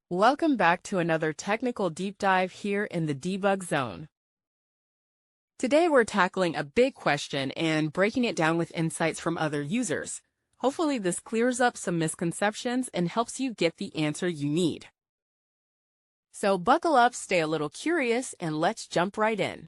Welcome back to another technical deep dive here in the debug zone. Today we're tackling a big question and breaking it down with insights from other users. Hopefully this clears up some misconceptions and helps you get the answer you need. So buckle up, stay a little curious, and let's jump right in.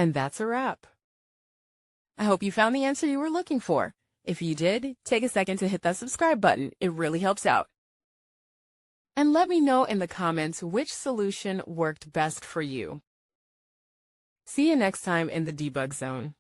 And that's a wrap. I hope you found the answer you were looking for. If you did, take a second to hit that subscribe button. It really helps out. And let me know in the comments which solution worked best for you. See you next time in the debug zone.